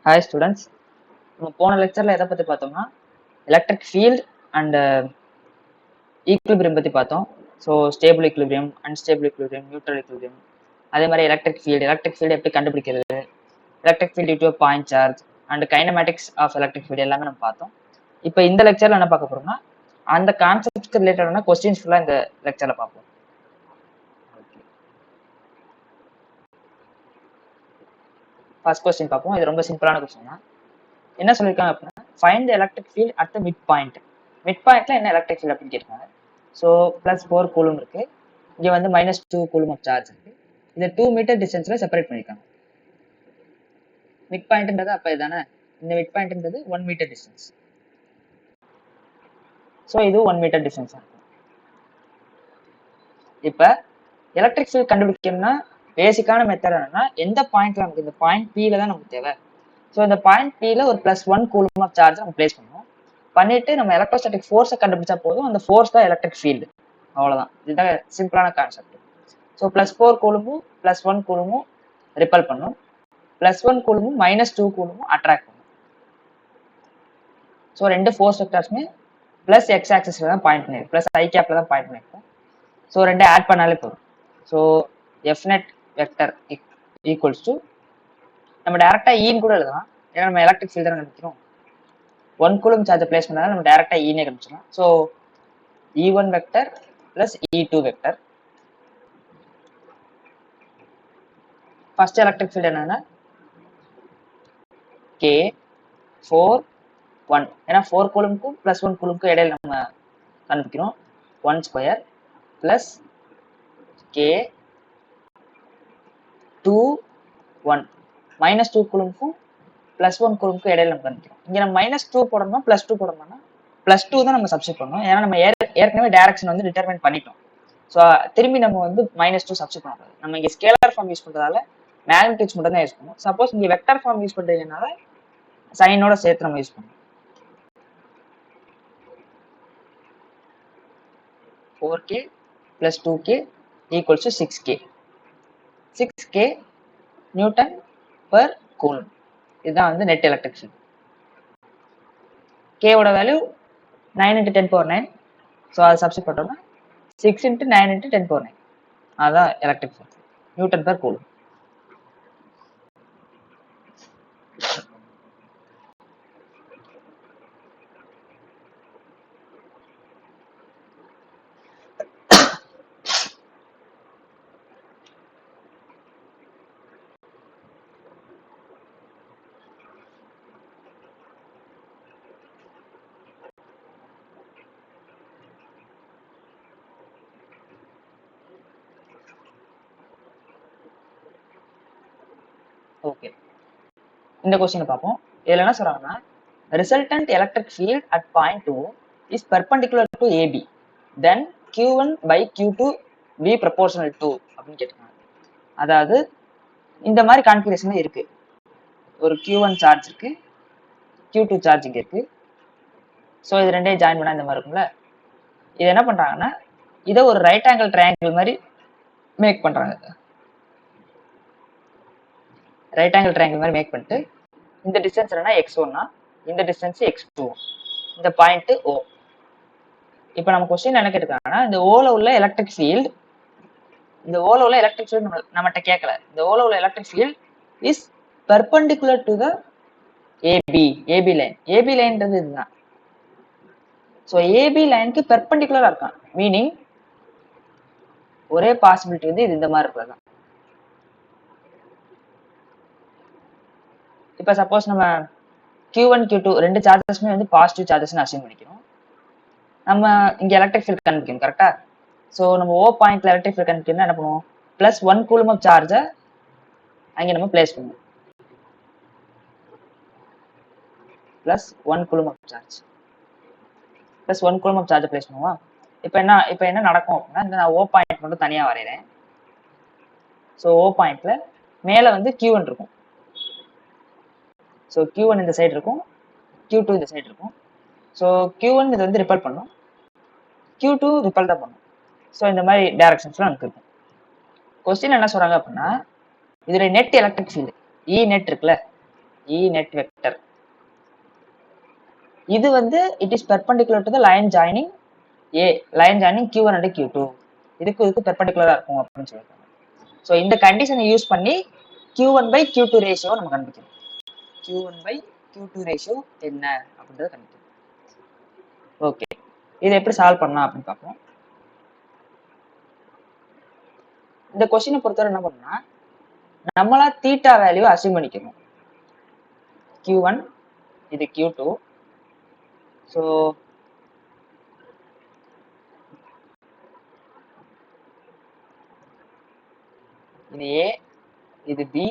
Hi students, நம்ம போன லெக்சரில் எதை பற்றி பார்த்தோம்னா எலக்ட்ரிக் ஃபீல்ட் அண்ட் ஈக்குலிபிரியம் பற்றி பார்த்தோம். So stable equilibrium, unstable equilibrium, neutral equilibrium, அதே மாதிரி எலக்ட்ரிக் ஃபீல்டு எப்படி கண்டுபிடிக்கிறது, electric field due point charge and kinematics of electric field எல்லாமே நம்ம பார்த்தோம். இப்போ இந்த லெக்சரில் என்ன பார்க்க போகிறோம்னா அந்த கான்செப்ட்க்கு ரிலேட்டடான கொஸ்டின்ஸ் ஃபுல்லாக இந்த லெக்சரில் பார்ப்போம். ஃபர்ஸ்ட் கொஸ்டின் பார்ப்போம். இது ரொம்ப சிம்பிளான கொஸ்டின் தான். என்ன சொல்லியிருக்காங்க அப்படின்னா, find the electric field at the mid point. Mid பாயிண்ட்ல என்ன எலக்ட்ரிக் ஃபீல்ட் அப்படின்னு கேட்காங்க. ஸோ +4 கூலும் இருக்கு, இங்க வந்து -2 கூலும் ஆஃப் சார்ஜ் இருக்கு. இதை 2 மீட்டர் டிஸ்டன்ஸ்ல செப்பரேட் பண்ணிருக்காங்க. மிட் பாயிண்ட்ன்றது அப்ப இதானே, இந்த மிட் பாயிண்ட்ன்றது 1 மீட்டர் டிஸ்டன்ஸ். ஸோ இது 1 மீட்டர் டிஸ்டன்ஸ் இருக்கும். இப்ப எலக்ட்ரிக் ஃபீல்ட் கண்டுபிடிக்கணும்னா பேசிக்கான மெத்தட் என்னன்னா, எந்த பாயிண்ட்ல நமக்கு இந்த பாயிண்ட் P-ல தான் நமக்கு தேவை. ஸோ இந்த பாயிண்ட் P-ல ஒரு +1 கூலும் ஆஃப் சார்ஜ் நம்ம பிளேஸ் பண்ணுவோம். பண்ணிட்டு நம்ம எலக்ட்ரோஸ்டாட்டிக் ஃபோர்ஸை கண்டுபிடிச்சா போதும், அந்த ஃபோர்ஸ் தான் எலக்ட்ரிக் ஃபீல்டு. அவ்வளவுதான், இதுதான் சிம்பிளான கான்செப்ட். ஸோ +4 கூலுமும் +1 கூலுமும் ரிப்பல் பண்ணும், +1 கூலுமும் -2 கூலுமும் அட்ராக்ட் பண்ணும். ஸோ ரெண்டு ஃபோர்ஸ் வெக்டர்ஸுமே பிளஸ் எக்ஸ் ஆக்சிஸ்ல தான் பாயிண்ட் பண்ணிருக்கும், பிளஸ் ஐ கேப்ல தான் பாயிண்ட் பண்ணிருக்கும். ஸோ ரெண்டு ஆட் பண்ணாலே போதும். So F net vector equals to நம்ம டைரக்டா ஈன்னு கூட எழுதலாம், ஏன்னா நம்ம எலக்ட்ரிக் ஃபீல்டு தான் கண்டுபிடிக்கிறோம். 1 கூலும் சார்ஜ் பிளேஸ் பண்ணாலும் நம்ம டைரக்டா ஈனே கண்டுபிடிச்சலாம். So E1 vector plus E2 vector. First electric field என்னன்னா K4 1, ஏன்னா 4 கூலும்க்கும் +1 கூலும்க்கும் இடையில நம்ம கண்டுபிடிக்கிறோம். 1 ஸ்கொயர் பிளஸ் K2 1 -2 கூலும்க்கும் +1 கூலும்க்கும் இடையில நம்ம கண்டுபிடிக்கிறோம். இங்க நம்ம -2 போடணுமா +2 போடணும்னா +2 தான் நம்ம சப்ஸ்டிட் பண்ணணும், ஏன்னா நம்ம ஏற்கனவே டைரக்ஷன் வந்து டிட்டர்மைன் பண்ணிட்டோம். ஸோ திரும்பி நம்ம வந்து -2 சப்ஸ்டிட் பண்ணக்கூடாது. நம்ம இங்க ஸ்கேலார் ஃபார்ம் யூஸ் பண்றதால மேக்னிடியூட்ஸ் மட்டும் தான் யூஸ் பண்ணுவோம். சப்போஸ் இங்க வெக்டர் ஃபார்ம் யூஸ் பண்றீங்கனால சைனோட சேர்த்து நம்ம யூஸ் பண்ணுவோம். 4k plus 2k equals to 6k. 6k Newton per coulomb. இதுதான் வந்து நெட் எலக்ட்ரிக் ஃபீல்ட். k ஓட வேல்யூ 9 × 10⁹. ஸோ அதை சப்ஸ்டிட் பண்ணோம்னா 6 × 9 × 10⁹. அதுதான் electric field, Newton per coulomb. Okay, இந்த கொஸ்டினை பார்ப்போம். இதுல என்ன சொல்றாங்கன்னா, resultant electric field at point 2 is perpendicular to AB, then Q1/Q2 be proportional to அப்படின்னு கேட்டிருக்காங்க. அதாவது இந்த மாதிரி கான்ஃபிகரேஷன் இருக்கு. ஒரு Q1 சார்ஜ் இருக்கு, Q2 சார்ஜ் இங்க இருக்கு. ஸோ இது ரெண்டையும் ஜாயின் பண்ணா இந்த மாதிரி இருக்கும்ல. இது என்ன பண்றாங்கன்னா, இதை ஒரு ரைட் ஆங்கிள் ட்ரையாங்கிள் மாதிரி மேக் பண்றாங்க. ரைட் ஆங்கிள் ட்ரையாங்கிள் மாதிரி மேக் பண்ணிட்டு இந்த டிஸ்டன்ஸ் என்னன்னா x1னா, இந்த டிஸ்டன்ஸ் x2, இந்த பாயிண்ட் O. இப்போ நம்ம கொஸ்டின் என்ன கேட்டிருக்காங்கன்னா, இந்த ஓல உள்ள எலக்ட்ரிக் ஃபீல்ட், இந்த ஓல உள்ள எலக்ட்ரிக் ஃபீல்ட் நம்மகிட்ட கேட்கல. இந்த ஓல உள்ள electric field is perpendicular to the AB line. AB லைன்றது இதுதான். ஸோ ஏபி லைனுக்கு பெர்பெண்டிகுலரா இருக்கான், மீனிங் ஒரே பாசிபிலிட்டி வந்து இது இந்த மாதிரி இருக்கிறது. இப்போ சப்போஸ் நம்ம Q1 Q2 ரெண்டு சார்ஜஸ்மே வந்து பாசிட்டிவ் சார்ஜஸ்னு அசியூம் பண்ணிக்கிறோம். நம்ம இங்க எலக்ட்ரிக் ஃபீல்ட் கண்டுபிடிக்கணும், கரெக்டா? ஸோ நம்ம O பாயிண்ட்ல எலக்ட்ரிக் ஃபீல்ட் கண்டுபிடிக்கணும், என்ன பண்ணுவோம், +1 கூலும் ஆஃப் சார்ஜை அங்கே நம்ம பிளேஸ் பண்ணுவோம். +1 coulomb of charge, +1 coulomb of சார்ஜை பிளேஸ் பண்ணுவோம். இப்போ என்ன நடக்கும் அப்படின்னா, இந்த நான் O பாயிண்ட் மட்டும் தனியாக வரைகிறேன். ஸோ O பாயிண்ட்ல மேலே வந்து Q1 இருக்கும். ஸோ Q1 இந்த சைடு இருக்கும், Q2 இந்த சைடு இருக்கும். ஸோ Q1 இது வந்து ரிப்பல் பண்ணும், Q2 ரிப்பல் தான் பண்ணும். ஸோ இந்த மாதிரி டைரக்ஷன்ஸ்லாம் நமக்கு இருக்கும். கொஸ்டின் என்ன சொல்றாங்க அப்படின்னா, இதுல நெட் எலக்ட்ரிக் ஃபீல்டு இ நெட் இருக்குல்ல, E net vector. இது வந்து it is perpendicular to the line joining Q1 and Q2. இதுக்கு பெர்பெண்டிகுலரா இருக்கும் அப்படின்னு சொல்லியிருக்காங்க. ஸோ இந்த கண்டிஷனை யூஸ் பண்ணி Q1 by Q2 ரேஷியோ நம்ம கண்டுபிடிக்கணும். Q1 by Q2 ரேஷியோ என்ன அப்படின்றத கண்டுபிடிக்கணும். ஓகே, இதை எப்படி சால்வ் பண்ணலாம் அப்படின்னு பார்ப்போம். இந்த கொஸ்டினை பொறுத்தவரை என்ன பண்ணா, நம்மளா தீட்டா வேல்யூ அசியூம் பண்ணிக்கணும். Q1 இது Q2. ஸோ இது A, இது B,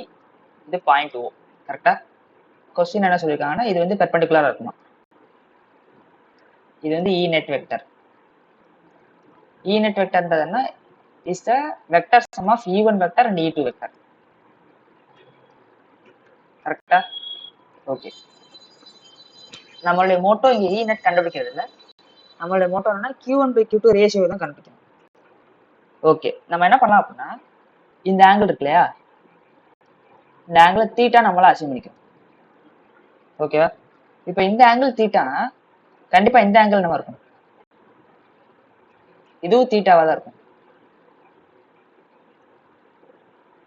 இது பாயிண்ட் O. கரெக்டா? கொஸ்டின் என்ன சொல்லியிருக்காங்கன்னா இது வந்து பெர்பெண்டிகுலரா இருக்குமா. இது வந்து E net vector. E net vectorன்றதுன்னா is the vector sum of E1 vector and E2 vector. கரெக்டா? ஓகே, நம்மளுடைய மோட்டோ இங்க E net கண்டுபிடிக்கிறது இல்லை. நம்மளுடைய மோட்டோ என்னன்னா Q1 by Q2 ரேஷியோ தான் கண்டுபிடிக்கணும். ஓகே, நம்ம என்ன பண்ணலாம் அப்படின்னா, இந்த ஆங்கிள் இருக்கு இல்லையா, இந்த ஆங்கிள் தீட்டா நம்மளா அசியூம் பண்ணிக்கணும். ஓகேவா? இப்போ இந்த ஆங்கிள் தீட்டானா கண்டிப்பா இந்த ஆங்கிள் நம்ம இருக்கும், இதுவும் தீட்டாவா தான் இருக்கும்.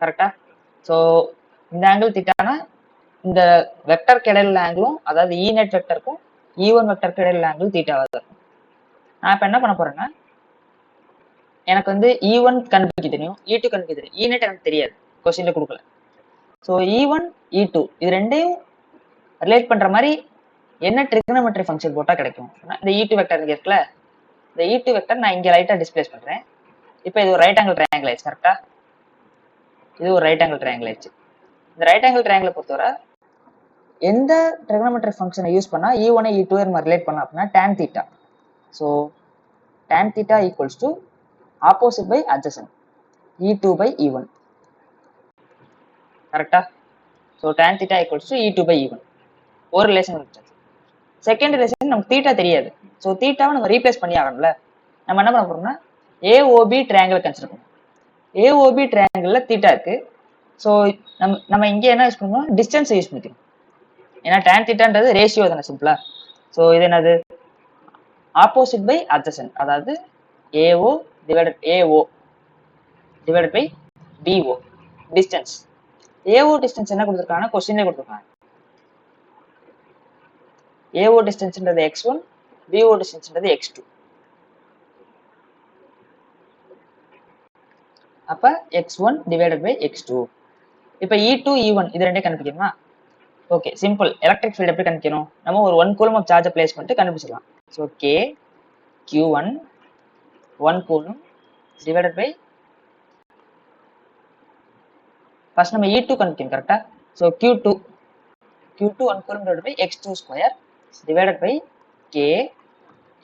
கரெக்டா? ஸோ இந்த ஆங்கிள் தீட்டானா இந்த வெக்டர் கிடையில ஆங்கிளும், அதாவது E net வெக்டருக்கும் E1 வெக்டர் கிடையில ஆங்கிள் தீட்டாவா தான் இருக்கும். நான் இப்போ என்ன பண்ண போறேன்னா, எனக்கு வந்து E1 கண்டுபிடிக்க தெரியும், E2 கண்டுபிடிக்க தெரியும், E net எனக்கு தெரியாது, கொஸ்டின்ல கொடுக்கல. ஸோ E1 E2 இது ரெண்டையும் ரிலேட் பண்ற மாதிரி என்ன ட்ரிகனமெட்ரி ஃபங்க்ஷன் போட்டா கிடைக்கும். இந்த E2 வெக்டர் இங்க இருக்குல்ல, இந்த E2 வெக்டர் நான் இங்க ரைட்டா டிஸ்பிளேஸ் பண்றேன். இப்போ இது ஒரு ரைட் ஆங்கிள் ட்ரையாங்கிள் ஆயிடுச்சு. கரெக்டா? இது ஒரு ரைட் ஆங்கிள் ட்ரையாங்கிள் ஆயிடுச்சு. இந்த ரைட் ஆங்கிள் ட்ரையாங்கிளை பொறுத்தவரை எந்த ட்ரிகனமெட்ரி ஃபங்க்ஷனை யூஸ் பண்ணா E1 E2 நம்ம ரிலேட் பண்ணலாம் அப்படின்னா tan theta. So tan theta equals to opposite by adjacent E2 by E1. கரெக்டா? So tan theta equals to E2 by E1. ஒரு ரிலேஷன் இருந்துச்சு. செகண்ட் ரிலேஷன் நமக்கு தீட்டா தெரியாது. ஸோ தீட்டாவை நம்ம ரீப்ளேஸ் பண்ணி ஆகணும்ல. நம்ம என்ன பண்ண போறோம்னா AOB ட்ரையாங்கிள் கன்சிடர் பண்ணுவோம். AOB ட்ரையாங்கிள்ல தீட்டா இருக்கு. ஸோ நம்ம இங்கே என்ன யூஸ் பண்ணுவோம், டிஸ்டன்ஸ் யூஸ் பண்ணிக்கிறோம். ஏன்னா tan தீட்டான்றது ரேஷியோ தானே சிம்பிளா. ஸோ இது என்னது, ஆப்போசிட் பை அட்ஜசன்ட், அதாவது AO divided by BO distance. AO distance என்ன கொடுத்துருக்காங்கன்னா கொஸ்டின்ல கொடுத்துருக்காங்க. AO டிஸ்டன்ஸ்ன்றது x1, BO டிஸ்டன்ஸ்ன்றது x2. அப்ப x1 டிவைடட் பை x2. இப்போ E2 E1 இது ரெண்டே கண்டுபிடிக்கணுமா? Okay, simple. எலக்ட்ரிக் ஃபீல்ட் எப்படி கண்டுபிடிக்கணும், நம்ம ஒரு 1 கூலும் ஆஃப் சார்ஜை பிளேஸ் பண்ணிட்டு கண்டுபிடிச்சிடலாம். So K Q1 1 coulomb divided by, first நம்ம E2 கண்டுபிடிக்கணும். கரெக்டா? So Q2 1 coulomb divided by x2 square divided by K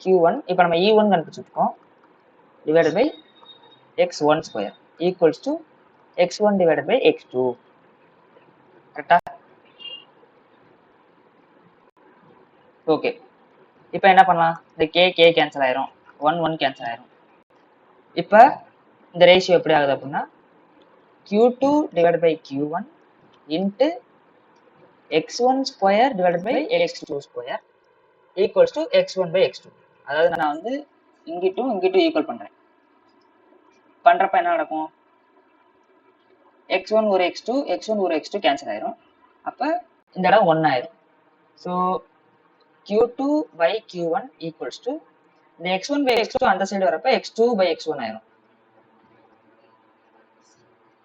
Q1, இப்போ நம்ம E1 கண்டுபிடிச்சிருக்கோம், divided by x1 square equals to x1 divided by x2. கரெக்டா? Okay, இப்போ என்ன பண்ணலாம், இந்த K கேன்சல் ஆயிரும், 1 கேன்சல் ஆயிரும். இப்போ இந்த ரேஷியோ எப்படி ஆகுது அப்படின்னா Q2 divided by Q1 into x1 square divided by x2 square equals to x1 by x2. அதாவது நான் வந்து இங்கிட்டும் ஈக்குவல் பண்றப்ப என்ன நடக்கும், x1 ஒரு x2 கேன்சல் ஆயிரும். அப்ப இந்த இடம் 1 ஆயிரும். So Q2 by Q1 equals to இந்த x1 by x2 அந்த சைடு வரப்ப x2 by x1 ஆயிரும்.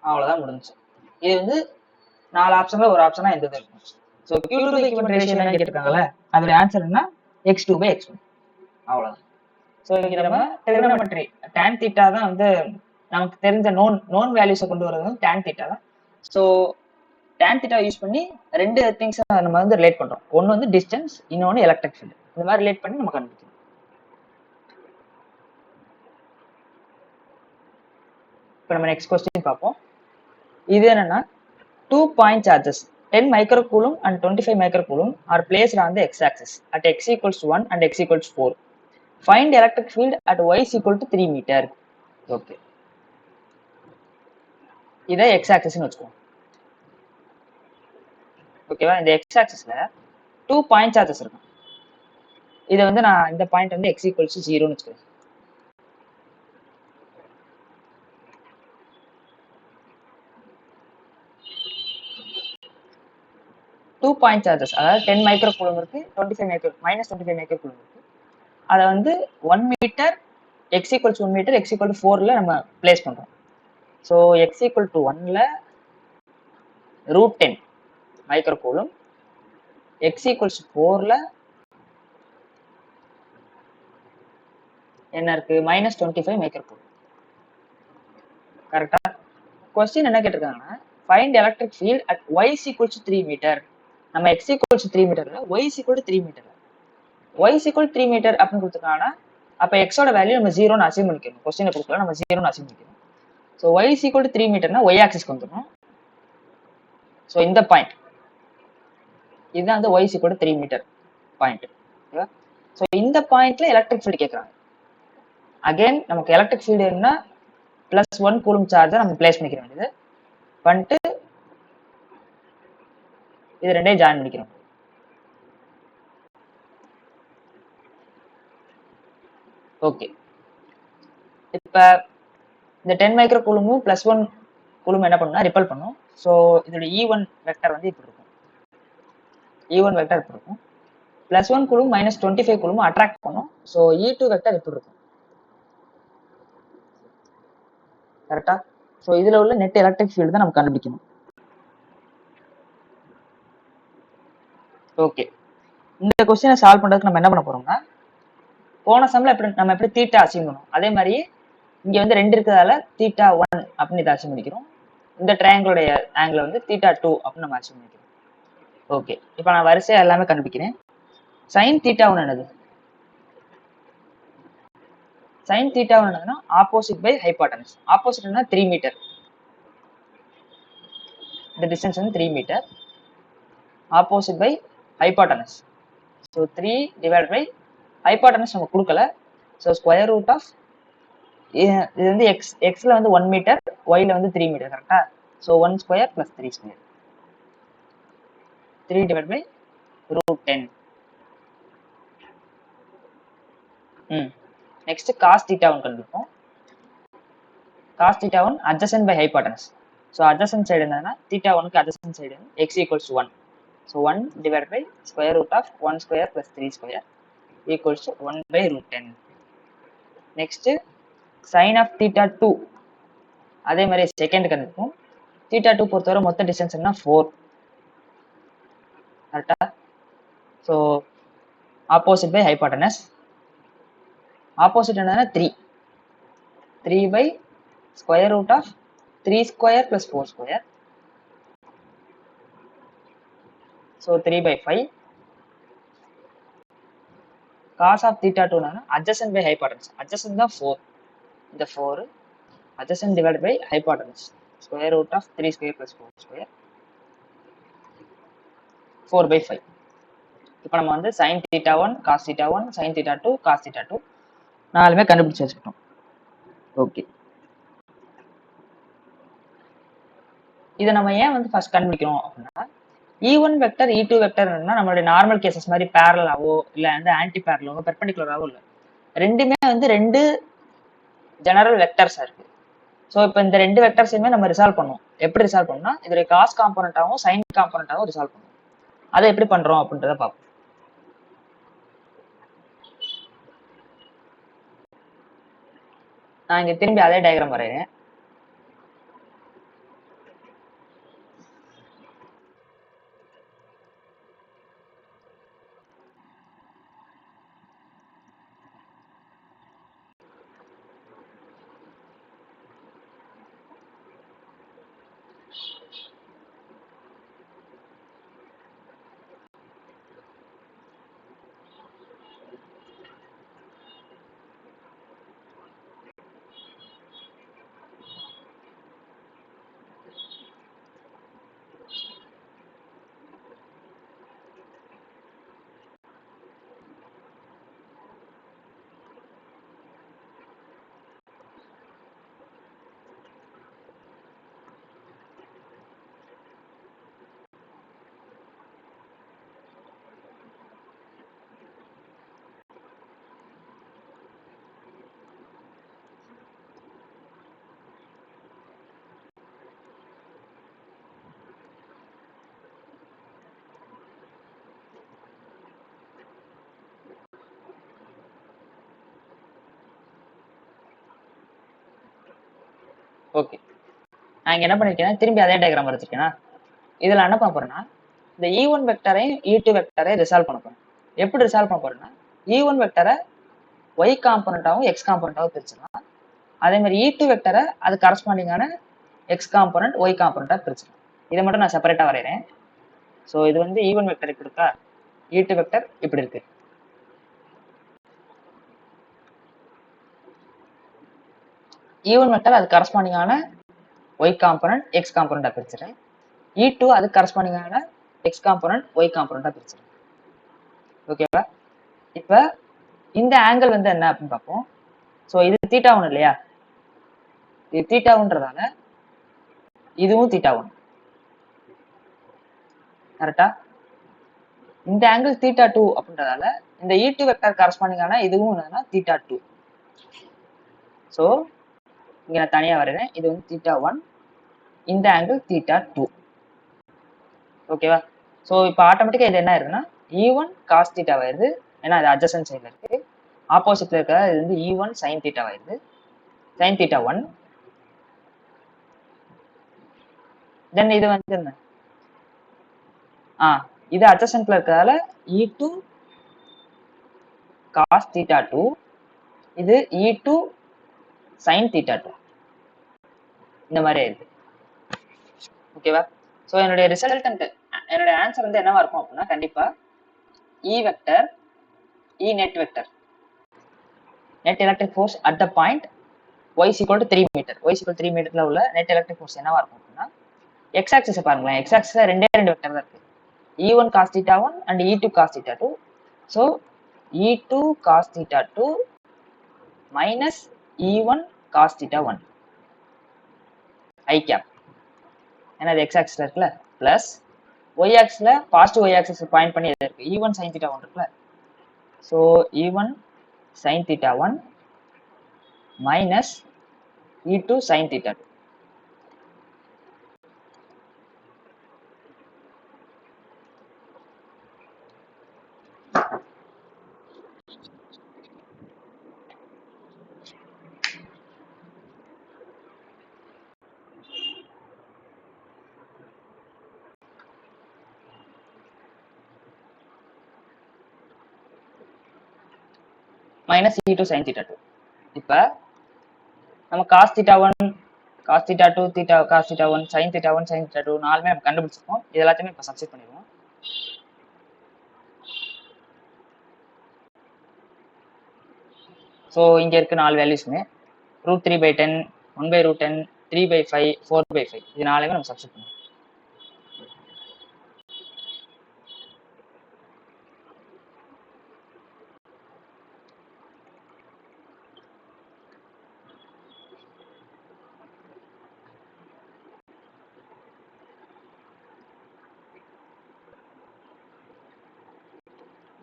அவ்வளவுதான் முடிஞ்சு. இது வந்து 4 ஆப்ஷன்ல ஒரு ஆப்ஷனா இந்த இது இருக்கும். So Q2 by Q1 ratio என்ன கேட்டிருக்காங்கல்ல, அதோட ஆன்சர் என்ன, x2 by x1. அவ்வளவுதான். ஸோ இங்க நம்ம ட்ரிகோனோமெட்ரி tan தீட்டா தான் வந்து நமக்கு தெரிஞ்ச நோன் வேல்யூஸை கொண்டு வரது tan தீட்டா தான். ஸோ tan தீட்டா யூஸ் பண்ணி ரெண்டு திங்ஸ் நம்ம வந்து ரிலேட் பண்றோம். ஒன்னு வந்து டிஸ்டன்ஸ், இன்னொன்னு எலக்ட்ரிக் ஃபீல்ட். இந்த மாதிரி ரிலேட் பண்ணி நம்ம கண்டுபிடிக்கணும். இப்போ நம்ம நெக்ஸ்ட் கொஸ்டின் பார்ப்போம். இது என்னன்னா 2 point charges 10 microcoulomb and 25 microcoulomb are placed on the x-axis at x equals 1 and x equals 4. Find electric field at y is equal to 3 meter. Okay, இதை x axis னு வச்சுக்கோம். ஓகேவா? இந்த எக்ஸ் ஆக்சிஸ்ல 2 பாயிண்ட் சார்ஜஸ் இருக்கும். இதை வந்து நான் இந்த பாயிண்ட் வந்து எக்ஸ் ஈக்குவல்ஸ் 0ன்னு வச்சுக்கிறேன். டூ பாயிண்ட் சார்ஜஸ், அதாவது 10 மைக்ரோ கூலம் இருக்கு, -25 மைக்ரோ கூலம் இருக்கு. அதை வந்து 1 metre x equals 1 metre x equal 4ல நம்ம பிளேஸ் பண்றோம். ஸோ எக்ஸ் ஈக்குவல் டு 1ல √10 மைக்ரோ கூலம், எக்ஸ் ஈக்குவல்ஸ் 4ல என்ன இருக்கு, -25 மைக்ரோ கூலம். கரெக்டா? கொஸ்டின் என்ன கேட்டிருக்காங்கன்னா, find electric field at y is equal to 3 metre. நம்ம x equal to 3 மீட்டர்ல y is equal to 3 metre, y is equal to 3 metre அப்படின்னு கொடுத்துருக்காங்கன்னா, அப்ப x ஓட வேல்யூ நம்ம 0ன்னு அசியூம் பண்ணிக்கணும். கொஸ்டினை கொடுக்கல, நம்ம 0ன்னு அசியூம் பண்ணிக்கணும். So y is equal to 3 மீட்டர்னா y ஆக்சிஸ்க்கு வந்துடும். ஸோ இந்த பாயிண்ட் இதுதான் வந்து y is equal to 3 metre point. ஓகேவா? ஸோ இந்த பாயிண்ட்ல எலக்ட்ரிக் ஃபீல்டு கேட்குறாங்க. அகைன் நமக்கு எலக்ட்ரிக் ஃபீல்டு என்ன, +1 கூலும் சார்ஜை நம்ம பிளேஸ் பண்ணிக்க வேண்டியது, பண்ணிட்டு இது ரெண்டையும் ஜாயின் பண்ணிக்கிறோம். ஓகே, இப்போ இந்த 10 மைக்ரோ கூலுமும் +1 கூலும் என்ன பண்ணும்னா ரிப்பல் பண்ணும். ஸோ இதோட E1 வெக்டர் வந்து இப்படி இருக்கும். E1 வெக்டர் இப்படி இருக்கும். +1 கூலும் -25 கூலும் அட்ராக்ட் பண்ணும். ஸோ E2 வெக்டர் இப்படி இருக்கும். கரெக்டா? ஸோ இதுல உள்ள நெட் எலக்ட்ரிக் ஃபீல்டு தான் நம்ம கண்டுபிடிக்கணும். ஓகே, இந்த கொஸ்டினை சால்வ் பண்றதுக்கு நம்ம என்ன பண்ண போறோம்னா, போன சம்ல நம்ம எப்படி தீட்டா அசீவ் பண்ணோம், அதே மாதிரி இங்க வந்து 2 இருக்கிறதால θ1 அப்படின்னு இதை அசீவ் பண்ணிக்கிறோம். இந்த ட்ரையாங்கிளுடைய ஆங்கிள் வந்து θ2 அப்படின்னு நம்ம அசீவ் பண்ணிக்கிறோம். ஓகே, இப்போ நான் வரிசையா எல்லாமே கண்டுபிடிக்கிறேன். sin θ1 என்னது, sin θ1 என்னதுன்னா ஆப்போசிட் பை ஹைபாட்டனஸ். ஆப்போசிட் என்ன, 3 மீட்டர். இந்த டிஸ்டன்ஸ் வந்து 3 metre. Opposite by hypotenuse. So 3 divide by hypotenuse நம்ம கொடுக்கல. ஸோ ஸ்கொயர் ரூட் ஆஃப் இது வந்து எக்ஸ்ல வந்து 1 மீட்டர், ஒய்ல வந்து 3 மீட்டர். கரெக்டா? So 1 square + 3 square, 3 divide by √10. Next cos θ1 கண்டுபிடிப்போம். cos θ1 adjacent by hypotenuse. So adjacent side என்னன்னா θ1க்கு adjacent side x equals 1. So 1 divide by square root of 1 square + 3 square equals 1 by √10. Next sin of θ2 அதே மாதிரி second கண்டுபிடிப்போம். θ2 பொறுத்தவரை மொத்த distance என்ன, 4. கரெக்டா? So opposite by hypotenuse. Opposite என்னன்னா 3. 3 by square root of 3 square + 4 square. So 3 by 5. cos of θ2 என்னன்னா adjacent by hypotenuse. adjacent தான் 4. இந்த 4 adjacent divided by hypotenuse. Square root of 3 square + 4 square, 4 by 5. இப்போ நம்ம வந்து sin θ1 cos θ1 sin θ2 cos θ2 நாலுமே கண்டுபிடிச்சு வச்சுக்கிட்டோம். ஓகே, இதை நம்ம ஏன் வந்து ஃபர்ஸ்ட் கண்டுபிடிக்கணும் அப்படின்னா, E1 வெக்டர் E2 வெக்டர் நம்மளுடைய நார்மல் கேசஸ் மாதிரி பேரலாவோ இல்லை வந்து ஆன்டி பேரலாவோ பெர்பெண்டிகுலராவோ இல்லை, ரெண்டுமே வந்து 2 ஜெனரல் வெக்டர்ஸா இருக்கு. ஸோ இப்போ இந்த 2 வெக்டர்ஸையுமே நம்ம ரிசால்வ் பண்ணுவோம். எப்படி ரிசால்வ் பண்ணோம்னா, இதோடைய காஸ் காம்பனண்டாகவும் சைன் காம்பனண்டாகவும் ரிசால்வ் பண்ணுவோம். அதை எப்படி பண்றோம் அப்படின்றத பார்ப்போம். நான் இங்க திரும்பி அதே டயக்ராம் வரைகிறேன். ஓகே, நான் இங்கே என்ன பண்ணியிருக்கேன், திரும்பி அதே டயக்ராம் வரைச்சிருக்கேன்னா இதில் என்ன பண்ண போறேன்னா இந்த E1 வெக்டரையும் E2 வெக்டரையும் ரிசால்வ் பண்ண போறேன். எப்படி ரிசால்வ் பண்ண போறேன்னா E1 வெக்டரை y காம்பனண்டாகவும் x காம்பனண்டாகவும் பிரிச்சிடலாம். அதே மாதிரி E2 வெக்டரை அது கரஸ்பாண்டிங்கான x காம்பனண்ட் y காம்பனண்டா பிரிச்சிடலாம். இதை மட்டும் நான் செப்பரேட்டா வரைகிறேன். ஸோ இது வந்து E1 வெக்டர் இப்படி இருக்கா, E2 வெக்டர் இப்படி இருக்கு. E1 வெக்டர் அது கரஸ்பாண்டிங்கான y காம்பனண்ட் x காம்பனண்டா பிரிச்சிடறேன். E2 அது கரஸ்பாண்டிங்கான x காம்பனண்ட் y காம்பனண்டா பிரிச்சிடறேன். ஓகேவா? இப்போ இந்த ஆங்கிள் வந்து என்ன அப்படின்னு பார்ப்போம். ஸோ இது θ1 இல்லையா, இது θ1ன்றதால இதுவும் θ1 கரெக்டா. இந்த ஆங்கிள் θ2 அப்படின்றதால இந்த E2 வெக்டர் கரஸ்பாண்டிங்கான இதுவும் என்னன்னா θ2. ஸோ இங்க நான் தனியா வரைறேன், இது வந்து θ1, இந்த ஆங்கிள் θ2. ஓகேவா? ஸோ இப்போ ஆட்டோமேட்டிக்கா இது என்ன ஆயிருதுன்னா E1 cos θ ஆயிருது, ஏன்னா அது அட்ஜசன்ட் சைட்ல இருக்கு. ஆப்போசிட்ல இருக்க இது வந்து E1 sin θ ஆயிருது, sin θ1. தென் இது வந்து என்ன, இது அட்ஜசன்ட்ல இருக்கிறதால E2 cos θ2, இது E2 sin θ2, இந்த மாதிரி ஆயிருக்கு. ஓகேவா? ஸோ என்னுடைய ரிசல்டன்ட், என்னுடைய ஆன்சர் வந்து என்னவா இருக்கும் அப்படின்னா கண்டிப்பா E vector, E net vector, net electric force at the point y is equal to 3 metre, y is equal to 3 மீட்டர்ல உள்ள நெட் எலக்ட்ரிக் ஃபோர்ஸ் என்னவா இருக்கும் அப்படின்னா x ஆக்சிஸ் பாருங்களேன், x ஆக்சிஸ்ல ரெண்டே வெக்டர் தான் இருக்கு, E1 cos θ1 and E2 cos θ2. So E2 cos θ2 minus E1 cos θ1 i cap, ஏன்னா அது x ஆக்சிஸ்ல இருக்குல்ல, பிளஸ் y ஆக்சிஸ்ல பாசிட்டிவ் y ஆக்சிஸ் பாயிண்ட் பண்ணி எது இருக்கு, E1 sin θ1 இருக்குல்ல. So E1 sin θ1 minus E2 sin θ2. Minus E2 sin θ2. இப்போ நம்ம cos θ1 cos θ2 cos θ1 sin θ1 sin θ2 நாலுமே நம்ம கண்டுபிடிச்சிருக்கோம். இது எல்லாத்தையுமே இப்போ சப்ஸ்டிட் பண்ணிடுவோம். ஸோ இங்கே இருக்க 4 வேல்யூஸ்மே √3/10, 1/√10, 3/5, 4/5, இது நாலுமே நம்ம சப்ஸ்டிட் பண்ணுவோம்.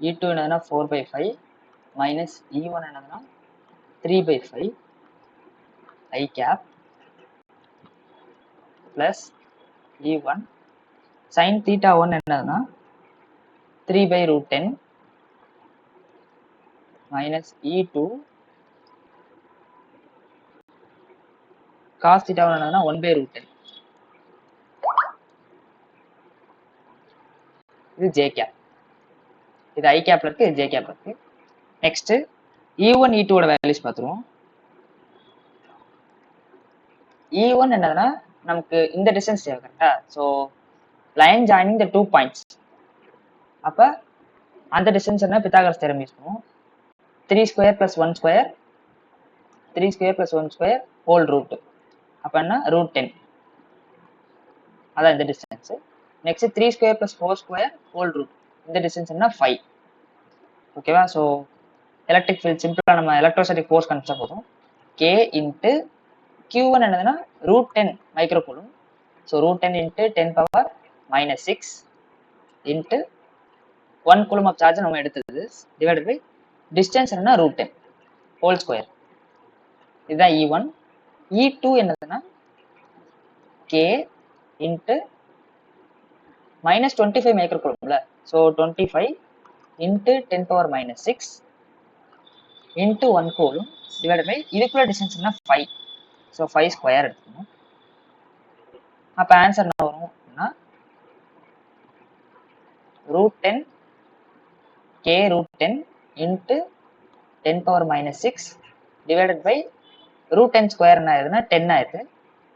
E2 என்னதுன்னா 4/5 மைனஸ் E1 என்னதுன்னா 3/5 i cap plus E1 sin θ1 என்னதுன்னா 3/√10 மைனஸ் E2 cos θ1 என்னதுன்னா 1/√10. இது j cap, இது i capல இருக்கு, இது j capல இருக்கு. நெக்ஸ்ட் E1 E2 ஓட வேல்யூஸ் பார்த்துருவோம். E1 என்னதுன்னா நமக்கு இந்த டிஸ்டன்ஸ் தேவை கரெக்டா. So line joining the 2 points, அப்போ அந்த டிஸ்டன்ஸ் என்ன பித்தாகரஸ் தியரம் யூஸ் பண்ணுவோம். 3 square + 1 square, 3 square + 1 square whole root, அப்போ என்ன √10, அதான் இந்த distance. Next 3 square + 4 square whole root, இந்த டிஸ்டன்ஸ் என்ன 5. ஓகேவா? ஸோ எலக்ட்ரிக் ஃபீல்ட் சிம்பிளாக நம்ம எலக்ட்ரோஸ்டாட்டிக் ஃபோர்ஸ் கண்டுபிடிச்சா போதும். K இன்ட்டு Q1 என்னதுன்னா √10 micro coulomb. So √10 into 10⁻⁻6 into 1 coulomb of charge நம்ம எடுத்தது டிவைடட் பை டிஸ்டன்ஸ் என்னன்னா √10 ஹோல் ஸ்கொயர். இதுதான் E1. E2 என்னதுன்னா K இன்ட்டு -25 மைக்ரோ கூலும்ல, so 25 into 10⁻⁻6 into 1 coulomb divided by இதுக்குள்ள டிஸ்டன்ஸ் என்ன 5. ஸோ 5 ஸ்கொயர் எடுத்துக்கணும். அப்போ ஆன்சர் என்ன வரும் அப்படின்னா √10 k √10 into 10⁻⁻6 divided by √10 square என்ன ஆயிருதுன்னா 10 ஆயிடுது.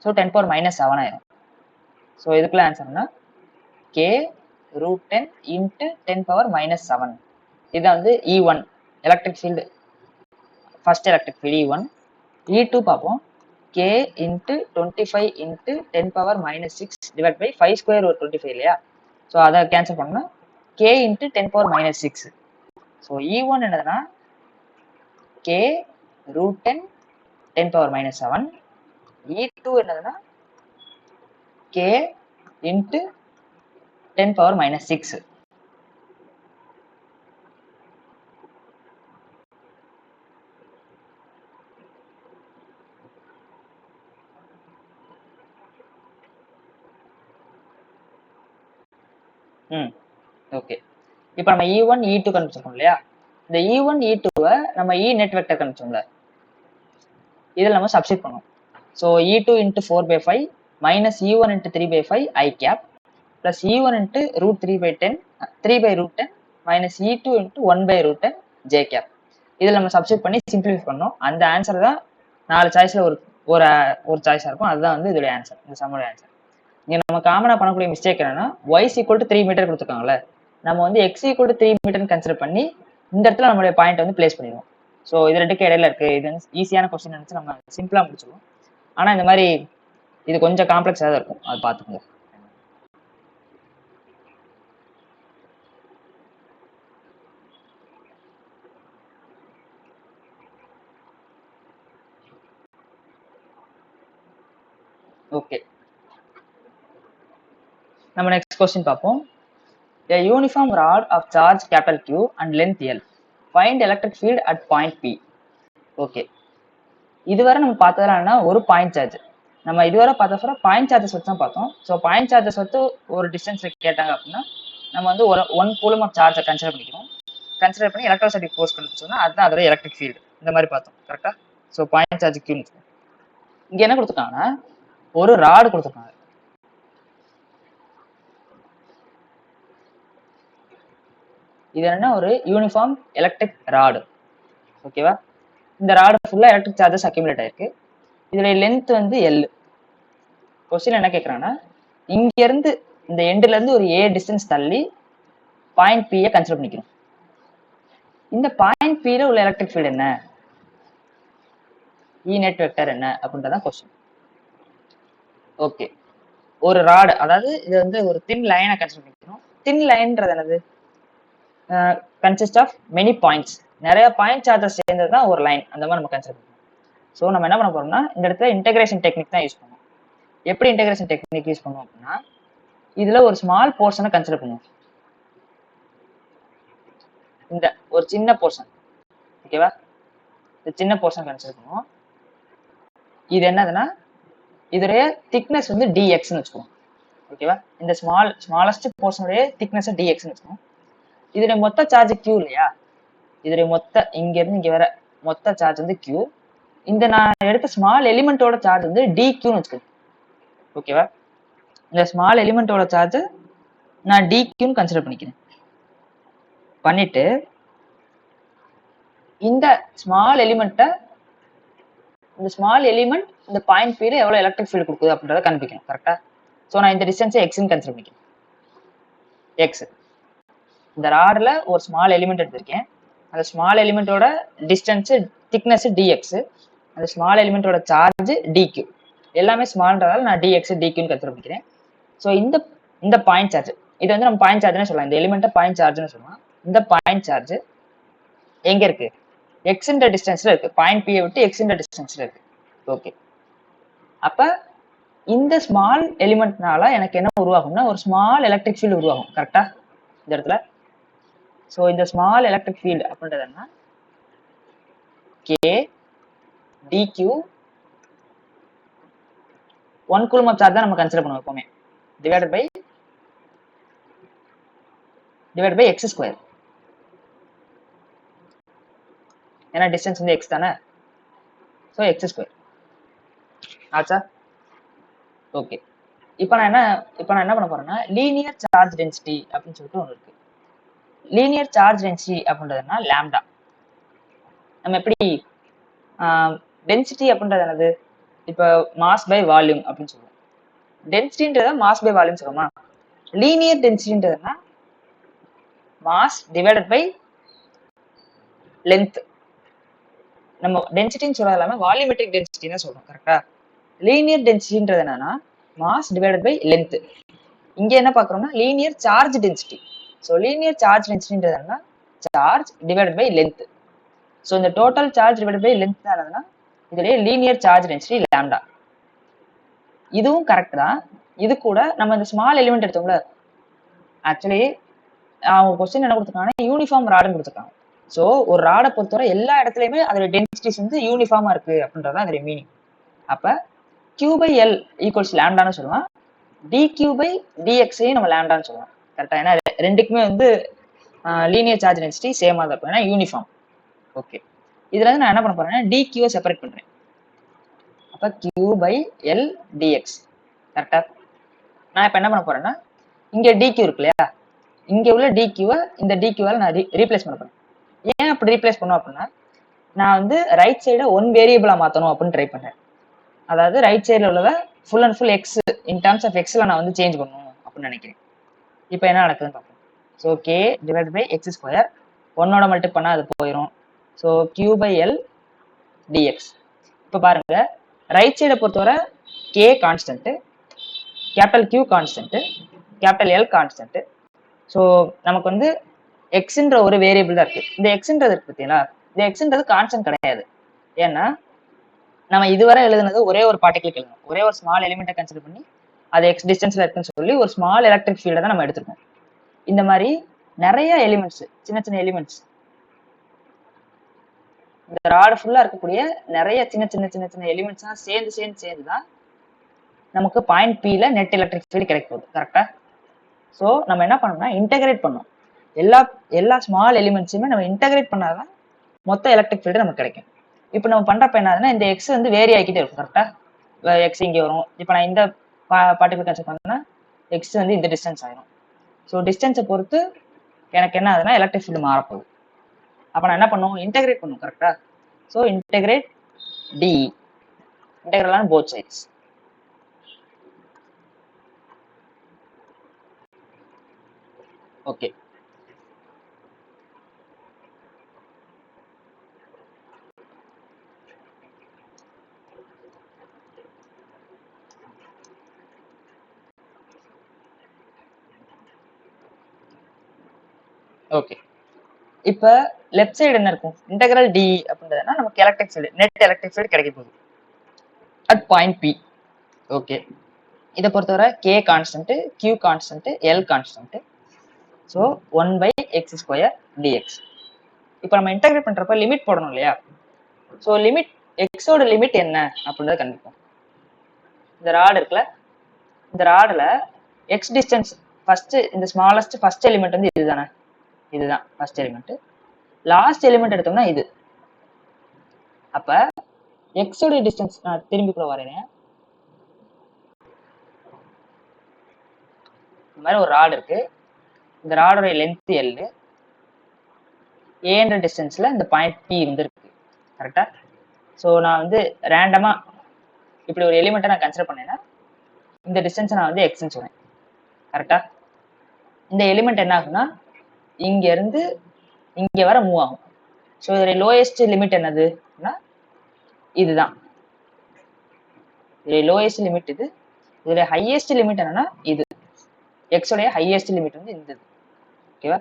ஸோ 10⁻⁻7 ஆயிரும். ஸோ இதுக்குள்ள ஆன்சர்னா k √10 இன்ட்டு 10⁻⁻7. இதுதான் வந்து E1 electric field, first electric field E1. E2 பார்ப்போம். k into 25 into 10⁻⁻6 divide by 5 square ஒரு 25 இல்லையா? ஸோ அதை கேன்சல் பண்ணா k இன்ட்டு 10⁻⁻6. ஸோ E1 என்னதுன்னா k √10 10⁻⁻7. E2 என்னதுன்னா k இன்ட்டு 10⁻⁻6. ஓகே, இப்போ நம்ம E1 E2 கண்டுபிடிச்சோம் இல்லையா? இந்த E1 E2 நம்ம E net vector கண்டுபிடிச்சோம்ல, இதில் நம்ம சப்ஸ்டிட் பண்ணோம். So E2 into 4/5 minus E1 into 3/5 I cap plus E1 into √3/10 3/√10 minus E2 into 1/√10 J cap. இதில் நம்ம சப்ஸ்டிட் பண்ணி சிம்பிளிஃபை பண்ணோம். அந்த ஆன்சர் தான் 4 சாய்ஸில் ஒரு சாய்ஸாக இருக்கும். அதுதான் வந்து இதோடைய ஆன்சர், இந்த சம்மோட ஆன்சர். இங்கே நம்ம காமனாக பண்ணக்கூடிய மிஸ்டேக் என்னன்னா y = 3 மீட்டர் கொடுத்துருக்காங்களே, நம்ம வந்து x = 3 மீட்டர்னு கன்சிடர் பண்ணி இந்த இடத்துல நம்மளுடைய பாயிண்ட் வந்து பிளேஸ் பண்ணிடுவோம். ஸோ இது ரெண்டுக்கு இடையில இருக்கு. இது வந்து ஈஸியான கொஸ்டின் நினச்சி நம்ம சிம்பிளாக முடிச்சிடுவோம். ஆனால் இந்த மாதிரி இது கொஞ்சம் காம்ப்ளெக்ஸாக தான் இருக்கும், அது பார்த்துக்கோங்க. ஓகே, நம்ம நெக்ஸ்ட் கொஸ்டின் பார்ப்போம். A uniform rod of charge capital Q and length L. Find electric field at point P. Okay, இதுவரை நம்ம பார்த்ததுனா ஒரு பாயிண்ட் சார்ஜ். நம்ம இதுவரை பார்த்த பாயிண்ட் சார்ஜஸ் வச்சு தான் பார்த்தோம். ஸோ பாயிண்ட் சார்ஜஸ் வச்சு ஒரு டிஸ்டன்ஸ் கேட்டாங்க அப்படின்னா நம்ம வந்து ஒரு 1 கூலம் ஆஃப் சார்ஜை கன்சிடர் பண்ணிக்கிறோம். கன்சிடர் பண்ணி எலக்ட்ரோஸ்டாட்டிக் ஃபோர்ஸ் கண்டுபிடிச்சோம்னா அதுதான் அதோட எலக்ட்ரிக் ஃபீல்டு. இந்த மாதிரி பார்த்தோம் கரெக்டா? So point charge Q. இங்க என்ன கொடுத்துருக்காங்கன்னா ஒரு ராடு கொடுத்துருக்காங்க. இது என்ன, ஒரு யூனிஃபார்ம் எலக்ட்ரிக் ராடு. ஓகேவா? இந்த ராடு ஃபுல்லா எலக்ட்ரிக் சார்ஜஸ் அக்யூமுலேட் ஆயிருக்கு. இதோட லென்த் வந்து L. கொஸ்டின் என்ன கேட்குறாங்கன்னா இங்க இருந்து இந்த எண்ட்ல இருந்து ஒரு A டிஸ்டன்ஸ் தள்ளி பாயிண்ட் P கன்சிடர் பண்ணிக்கணும். இந்த பாயிண்ட் P உள்ள எலக்ட்ரிக் ஃபீல்டு என்ன, E net vector என்ன அப்படின்றதான் கொஸ்டின். ஓகே, ஒரு ராடு, அதாவது இது வந்து ஒரு தின் லைனை கன்சிடர் பண்ணிக்கணும். தின் லைன்றது என்னது, கன்சிஸ்ட் ஆஃப் மெனி பாயிண்ட்ஸ். நிறைய பாயிண்ட் சார்ஜஸ் சேர்ந்தது தான் ஒரு லைன். அந்த மாதிரி நம்ம கன்சிடர் பண்ணணும். ஸோ நம்ம என்ன பண்ண போறோம்னா இந்த இடத்துல இன்டெகிரேஷன் டெக்னிக் தான் யூஸ் பண்ணுவோம். எப்படி இன்டெகிரேஷன் டெக்னிக் யூஸ் பண்ணுவோம் அப்படின்னா இதுல ஒரு ஸ்மால் போர்ஷனை கன்சிடர் பண்ணுவோம். இந்த ஒரு சின்ன போர்ஷன், ஓகேவா? இந்த சின்ன போர்ஷன் கன்சிடர் பண்ணுவோம். இது என்னதுன்னா இதோடைய திக்னஸ் வந்து dxன்னு வச்சுக்கோம். ஓகேவா? இந்த ஸ்மாலஸ்ட் போர்ஷனுடைய திக்னஸ் dxன்னு வச்சுக்கோம். இதோடைய மொத்த சார்ஜ் Q இல்லையா? இதோடைய மொத்த இங்க இருந்து இங்க வர மொத்த சார்ஜ் வந்து Q. இந்த நான் எடுத்த ஸ்மால் எலிமெண்டோட சார்ஜ் வந்து dqன்னு வச்சுக்கோங்க. ஓகேவா? இந்த ஸ்மால் எலிமெண்டோட சார்ஜ் நான் dqன்னு கன்சிடர் பண்ணிக்கிறேன். பண்ணிட்டு இந்த ஸ்மால் எலிமெண்ட்டை இந்த ஸ்மால் எலிமெண்ட் இந்த பாயிண்ட் P எவ்வளவு எலக்ட்ரிக் ஃபீல்டு கொடுக்குது அப்படின்றத கண்டுபிடிக்கணும். கரெக்டா? ஸோ நான் இந்த டிஸ்டன்ஸை எக்ஸ்ன்னு கன்சிடர் பண்ணிக்கிறேன். எக்ஸ், இந்த ராடில் ஒரு ஸ்மால் எலிமெண்ட் எடுத்திருக்கேன். அந்த ஸ்மால் எலிமெண்டோட டிஸ்டன்ஸ் திக்னஸ் dx, அந்த ஸ்மால் எலிமெண்டோட சார்ஜ் dq. எல்லாமே ஸ்மால்ன்றதால நான் dx dqன்னு கன்சிடர் பண்ணிக்கிறேன். ஸோ இந்த பாயிண்ட் சார்ஜ், இது வந்து நம்ம பாயிண்ட் சார்ஜ்னு சொல்லலாம். இந்த எலிமெண்ட்டை பாயிண்ட் சார்ஜ்னு சொல்லலாம். இந்த பாயிண்ட் சார்ஜ் எங்க இருக்கு, எக்ஸ்ன்ற டிஸ்டன்ஸ்ல இருக்கு. பாயிண்ட் P விட்டு எக்ஸ்ன்ற டிஸ்டன்ஸ்ல இருக்கு. ஓகே, அப்ப இந்த ஸ்மால் எலிமெண்ட்னால எனக்கு என்ன உருவாகும்னா ஒரு ஸ்மால் எலக்ட்ரிக் ஃபீல்டு உருவாகும். கரெக்டா? இந்த இடத்துல ஸோ இந்த ஸ்மால் எலக்ட்ரிக் ஃபீல்டு அப்படின்றது என்ன, K dq 1 கூலம் ஆஃப் சார்ஜ் தான் நம்ம கன்சிடர் பண்ணுவோம் எப்பவுமே, டிவைடட் பை x ஸ்கொயர். ஏன்னா டிஸ்டன்ஸ் வந்து x தானே, ஸோ x ஸ்கொயர். ஆச்சா? ஓகே. இப்போ நான் என்ன பண்ண போறேன்னா லீனியர் சார்ஜ் டென்சிட்டி அப்படின்னு சொல்லிட்டு ஒன்று இருக்கு. லீனியர் சார்ஜ் டென்சிட்டி அப்படின்றதுனா லாம்டா. நம்ம எப்படி டென்சிட்டி அப்படின்றது என்னது? இப்போ மாஸ் பை வால்யூம் அப்படின்னு சொல்லுவோம். டென்சிட்டின்றத மாஸ் பை வால்யூம் சொல்லுவோமா? லீனியர் டென்சிட்டின்றதுனா மாஸ் டிவைடட் பை லென்த். நம்ம டென்சிட்டின்னு சொல்றது இல்லாம வால்யூமெட்ரிக் டென்சிட்டின்னு சொல்றோம். கரெக்டா? லீனியர் டென்சிட்டின்றது என்னன்னா மாஸ் டிவைடட் பை லென்த். இங்க என்ன பாக்குறோம்னா linear charge density. So linear charge டென்சிட்டின்றது என்னன்னா charge divided by length. So இந்த total charge divided by length தான் என்னதுன்னா இதுலயே லீனியர் சார்ஜ் டென்சிட்டி லாம்டா. இதுவும் கரெக்ட் தான். இது கூட நம்ம இந்த ஸ்மால் எலிமெண்ட் எடுத்தோம்ல, ஆக்சுவலி அவங்க கொஸ்டின் என்ன கொடுத்துருக்காங்கன்னா யூனிஃபார்ம் ராடுன்னு கொடுத்துருக்காங்க. ஸோ ஒரு ராடை பொறுத்தவரை எல்லா இடத்துலையுமே அதோட டென்சிட்டிஸ் வந்து யூனிஃபார்மா இருக்கு அப்படின்றதான் அதோட மீனிங். அப்ப Q by L ஈக்குவல்ஸ் லாம்டான்னு சொல்லலாம். dQ by dxையும் நம்ம லாம்டான்னு சொல்லலாம். கரெக்டா? ஏன்னா ரெண்டுக்குமே வந்து லீனியர் சார்ஜ் டென்சிட்டி சேமா தான் இருக்கும். ஏன்னா யூனிஃபார்ம். ஓகே. இதுல இருந்து நான் என்ன பண்ண போறேன்னா dQ செப்பரேட் பண்றேன். அப்ப Q by L dx. கரெக்டா? நான் இப்ப என்ன பண்ண போறேன்னா இங்க dQ இருக்கு இல்லையா, இங்க உள்ள dQ-வை இந்த dQ-வால நான் ரீப்ளேஸ் பண்ண போறேன். ஏன் அப்படி ரீப்ளேஸ் பண்ணும் அப்படின்னா நான் வந்து ரைட் சைடை ஒன் வேரியபிளா மாத்தணும் அப்படின்னு ட்ரை பண்றேன். அதாவது ரைட் சைடில் உள்ளத full and full x in terms of எக்ஸ்ல நான் வந்து சேஞ்ச் பண்ணணும் அப்படின்னு நினைக்கிறேன். இப்போ என்ன நடக்குதுன்னு பார்ப்போம். So k divide by x square ஒன்னோட மல்டி பண்ணால் அது போயிடும். So q by l dx. இப்போ பாருங்க ரைட் சைடை பொறுத்தவரை k constant, capital Q constant, capital L constant. So நமக்கு வந்து எக்ஸ்ன்ற ஒரு வேரியபிள் தான் இருக்கு. இந்த எக்ஸ்ன்றது இருக்கு பார்த்தீங்களா, இந்த எக்ஸ்ன்றது கான்ஸ்டன்ட் கிடையாது. ஏன்னா நம்ம இதுவரை எழுதுனது ஒரே ஒரு பார்ட்டிகிளுக்கு எழுதணும். ஒரே ஒரு ஸ்மால் எலிமெண்ட்டை கன்சிடர் பண்ணி அது எக்ஸ் டிஸ்டன்ஸ்ல இருக்குன்னு சொல்லி ஒரு ஸ்மால் எலக்ட்ரிக் ஃபீல்டை தான் நம்ம எடுத்துருக்கோம். இந்த மாதிரி நிறைய எலிமெண்ட்ஸ், சின்ன சின்ன எலிமெண்ட்ஸ், இந்த ராடு ஃபுல்லா இருக்கக்கூடிய நிறைய சின்ன சின்ன சின்ன சின்ன எலிமெண்ட்ஸா சேர்ந்து தான் நமக்கு பாயிண்ட் பில நெட் எலக்ட்ரிக் ஃபீல்டு கிடைக்க போகுது. கரெக்டா? ஸோ நம்ம என்ன பண்ணோம்னா இன்டகிரேட் பண்ணோம். எல்லா ஸ்மால் எலிமெண்ட்ஸுமே நம்ம இன்டகிரேட் பண்ணாதான் மொத்த எலக்ட்ரிக் ஃபீல்டு நமக்கு கிடைக்கும். இப்போ நம்ம பண்றப்ப என்னதுன்னா இந்த எக்ஸ் வந்து வேரி ஆகிக்கிட்டே இருக்கும். கரெக்டா? எக்ஸ் இங்கே வரும். இப்போ நான் இந்த பார்ட்டிகுலர் கன்சிடர் பண்ணேன்னா எக்ஸ் வந்து இந்த டிஸ்டன்ஸ் ஆயிரும். ஸோ டிஸ்டன்ஸை பொறுத்து எனக்கு என்ன ஆகுதுன்னா எலக்ட்ரிக் ஃபீல்டு மாறப்போகுது. அப்போ நான் என்ன பண்ணுவோம், இன்டகிரேட் பண்ணுவோம். கரெக்டா? So integrate d, integral on both sides. Okay. Okay. இப்போ லெஃப்ட் சைடு என்ன இருக்கும், இன்டகிரல் டி அப்படின்றதுனா நமக்கு electric field, net electric field கிடைக்க போகுது அட் பாயிண்ட் பி. ஓகே. இதை பொறுத்தவரை k constant, q constant, l constant. So 1/x square dx. இப்போ நம்ம இன்டகிரேட் பண்றப்ப லிமிட் போடணும் இல்லையா? ஸோ லிமிட் எக்ஸோட லிமிட் என்ன அப்படின்றத கண்டுபிடிப்போம். இந்த ராடு இருக்குல்ல, இந்த ராடுல எக்ஸ் டிஸ்டன்ஸ் ஃபர்ஸ்ட், இந்த ஸ்மாலஸ்ட் ஃபர்ஸ்ட் எலிமெண்ட் வந்து இதுதானே, இதுதான் ஃபர்ஸ்ட் எலிமெண்ட். லாஸ்ட் எலிமெண்ட் எடுத்தோம்னா இது. அப்ப எக்ஸோட டிஸ்டன்ஸ் நான் திரும்பி கூட வரையறேன். இந்த மாதிரி ஒரு ராடு இருக்கு. இந்த ராடோட லென்த் எல், ஏன்ற டிஸ்டன்ஸ்ல இந்த பாயிண்ட் பி வந்து இருக்கு. கரெக்டா? ஸோ நான் வந்து ரேண்டமா இப்படி ஒரு எலிமெண்ட்டை நான் கன்சிடர் பண்ணேன்னா இந்த டிஸ்டன்ஸை நான் வந்து எக்ஸ்ன்னு சொல்றேன். கரெக்டா? இந்த எலிமெண்ட் என்ன ஆகும்னா இங்க இருந்து இங்க வர மூவ் ஆகும். ஸோ இதோட லோயஸ்ட் லிமிட் என்னதுன்னா இதுதான். இதோட லோயஸ்ட் லிமிட் இது. இதோட ஹையஸ்ட் லிமிட் என்னன்னா இது. எக்ஸோடைய ஹையஸ்ட் லிமிட் வந்து இந்த. ஓகேவா?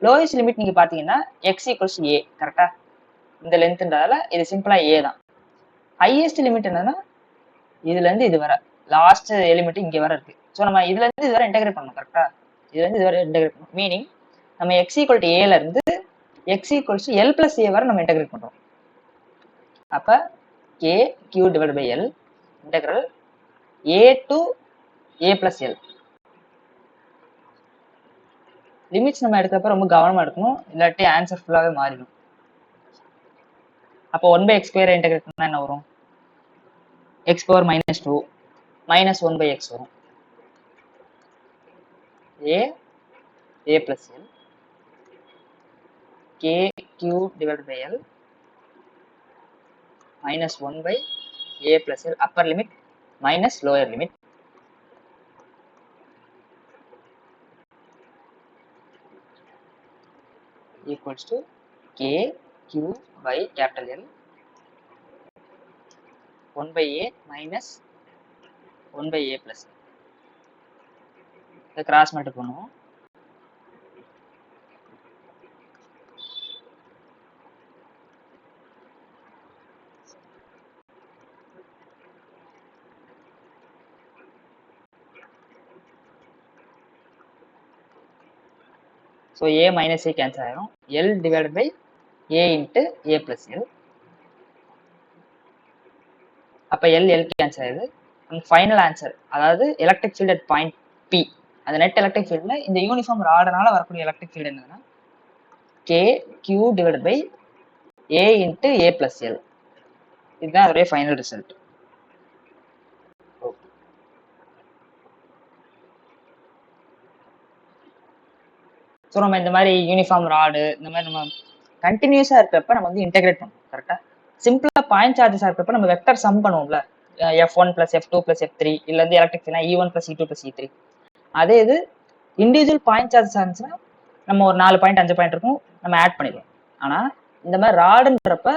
லோயஸ்ட் லிமிட் நீங்க பாத்தீங்கன்னா எக்ஸ் ஈக்குவல்ஸ் ஏ. கரெக்டா? இந்த லென்த்ன்றதால இது சிம்பிளா ஏ தான். ஹையஸ்ட் லிமிட் என்னன்னா இதுல இருந்து இது வர லாஸ்ட் எலிமெண்ட் இங்க வர இருக்கு. ஸோ நம்ம இதுல இருந்து இது வரை இன்டகிரேட் பண்ணணும். கரெக்டா? இதுல இருந்து இது வரை இன்டகிரேட் பண்ணணும். மீனிங் நம்ம எக்ஸ் ஈக்குவல் டு ஏல இருந்து x equals l plus a வரை நம்ம இன்டகிரேட் பண்றோம். அப்ப k q divide by l integral a to a plus l. Limits நம்ம எடுக்கிறப்ப ரொம்ப கவனமா எடுக்கணும், இல்லாட்டி ஆன்சர் ஃபுல்லாவே மாறிடும். அப்போ 1/x ஸ்கொயர் இன்டகிரேட் பண்ணா என்ன வரும், x power minus 2 minus 1 by x வரும். a plus l k q divided by l minus 1 by a plus l upper limit minus lower limit equals to k q by capital L 1 by a minus 1 by a plus இதை cross multiply பண்ணுவோம். So a minus a cancel ஆயிரும். L divided by a into a plus L. அப்போ L cancel ஆயிடுது. Final answer அதாவது electric field at point P, அந்த net electric ஃபீல்டில் இந்த uniform ராடனால வரக்கூடிய எலக்ட்ரிக் ஃபீல்டு என்னதுன்னா k q divided by a into a plus L. இதுதான் அதோடைய ஃபைனல் ரிசல்ட். ஸோ நம்ம இந்த மாதிரி யூனிஃபார்ம் ராடு இந்த மாதிரி நம்ம கண்டினியூஸாக இருக்கிறப்ப நம்ம வந்து இன்டெகிரேட் பண்ணுவோம் கரெக்டாக. சிம்பிளாக பாயிண்ட் சார்ஜஸாக இருக்கிறப்ப நம்ம வெக்டர் சம் பண்ணுவோம்ல, f1 plus f2 plus f3 இல்லை வந்து electric ஃபீல்ட்னா e1 plus e2 plus e3. அதே இது இண்டிவிஜுவல் பாயிண்ட் சார்ஜஸ் இருந்துச்சுன்னா நம்ம ஒரு 4 பாயிண்ட் 5 பாயிண்ட் இருக்கும் நம்ம ஆட் பண்ணிடுவோம். ஆனால் இந்த மாதிரி ராடுன்றப்ப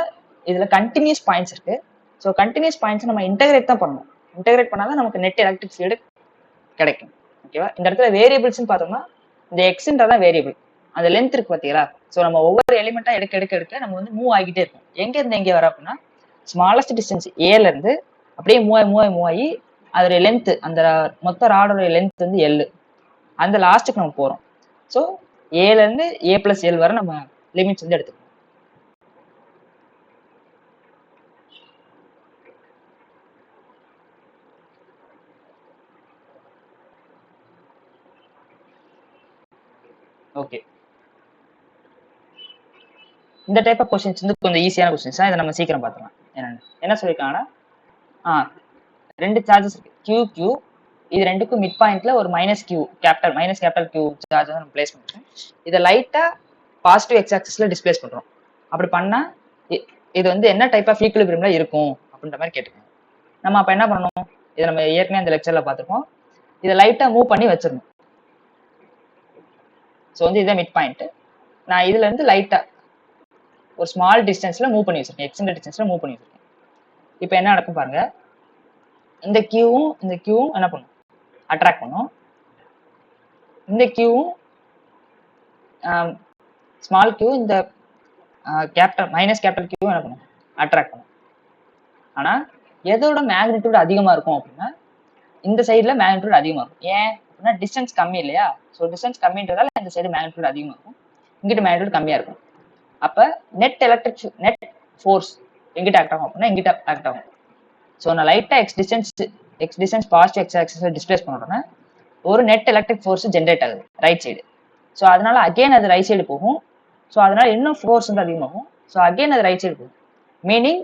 இதில் கண்டினியூஸ் பாயிண்ட்ஸ் இருக்கு. ஸோ கண்டினியூஸ் பாயிண்ட்ஸ் நம்ம இன்டெகிரேட் தான் பண்ணணும். இன்டெகிரேட் பண்ணாதான் நமக்கு நெட் எலக்ட்ரிக் ஃபீல்டு கிடைக்கும். ஓகேவா? இந்த இடத்துல வேரியபிள்ஸ்ன்னு பார்த்தோம்னா இந்த எக்ஸ்ன்றதான் வேரியபிள், அந்த லென்த் இருக்கு பார்த்தீங்களா. ஸோ நம்ம ஒவ்வொரு எலிமெண்ட்டா எடுக்க எடுக்க எடுக்க நம்ம வந்து மூவ் ஆகிட்டே இருக்கும். எங்க இருந்து எங்கே வர அப்படின்னா ஸ்மாலஸ்ட் டிஸ்டன்ஸ் ஏல இருந்து அப்படியே மூவ் ஆகி அதோடைய லென்த், அந்த மொத்த ராடோடைய லென்த் வந்து எல், அந்த லாஸ்ட்டுக்கு நம்ம போறோம். ஸோ ஏல இருந்து ஏ பிளஸ் எல் வரை நம்ம லிமிட்ஸ் வந்து எடுத்துக்கணும். ஓகே, இந்த டைப் ஆஃப் கொஸ்டின்ஸ் வந்து கொஞ்சம் ஈஸியான கொஸ்டின்ஸ் தான். இதை நம்ம சீக்கிரம் பார்த்துக்கலாம். என்ன சொல்லியிருக்காங்கன்னா ரெண்டு சார்ஜஸ் இருக்கு கியூ கியூ, இது ரெண்டுக்கும் மிட் பாயிண்ட்ல ஒரு மைனஸ் கேபிட்டல் கியூ சார்ஜ் வந்து நம்ம பிளேஸ் பண்ணுறோம். இதை லைட்டா பாசிட்டிவ் எக்ஸ் ஆக்சிஸ்ல டிஸ்பிளேஸ் பண்றோம். அப்படி பண்ணா இது வந்து என்ன டைப் ஆஃப் ஈக்குலிபிரியம்ல இருக்கும் அப்படின்ற மாதிரி கேட்டுக்கோங்க. நம்ம அப்ப என்ன பண்ணணும், இதை நம்ம ஏற்கனவே இந்த லெக்சர்ல பார்த்துருக்கோம். இதை லைட்டா மூவ் பண்ணி வச்சிடணும். ஸோ வந்து இதான் மிட் பாயிண்ட். நான் இதுல இருந்து லைட்டா ஒரு ஸ்மால் டிஸ்டன்ஸ்ல மூவ் பண்ணி வச்சிருக்கேன், எக்ஸ்டெண்டட் டிஸ்டன்ஸ்ல மூவ் பண்ணி வச்சிருக்கேன். இப்போ என்ன நடக்கும் பாருங்க, இந்த கியூவும் என்ன பண்ணும், அட்ராக்ட் பண்ணும். இந்த கியூவும் ஸ்மால் கியூ இந்த மைனஸ் கேபிட்டல் கியூ என்ன பண்ணும், அட்ராக்ட் பண்ணும். ஆனா எதோட மேக்னிடியூட் அதிகமா இருக்கும் அப்படின்னா இந்த சைடுல மேக்னிடியூட் அதிகமா இருக்கும். ஏன் அப்படின்னா டிஸ்டன்ஸ் கம்மி இல்லையா. ஸோ டிஸ்டன்ஸ் கம்மின்றதால இந்த சைடு மேக்னிடியூட் அதிகமா இருக்கும், இங்கிட்ட மேக்னிடியூட் கம்மியா இருக்கும். அப்ப நெட் ஃபோர்ஸ் எங்கிட்ட ஆக்ட் ஆகும் அப்படின்னா எங்கிட்ட ஆக்ட் ஆகும். ஸோ நான் லைட்டா எக்ஸ் டிஸ்டன்ஸ் பாசிட்டிவ் எக்ஸ் ஆக்சிஸ்ல டிஸ்பிளேஸ் பண்ணுறேன்னா ஒரு நெட் எலக்ட்ரிக் ஃபோர்ஸ் ஜென்ரேட் ஆகுது ரைட் சைடு. ஸோ அதனால அகெயின் அது ரைட் சைடு போகும். ஸோ அதனால இன்னும் ஃபோர்ஸ் வந்து அதிகமாகும். ஸோ அகெயின் அது ரைட் சைடு போகும். மீனிங்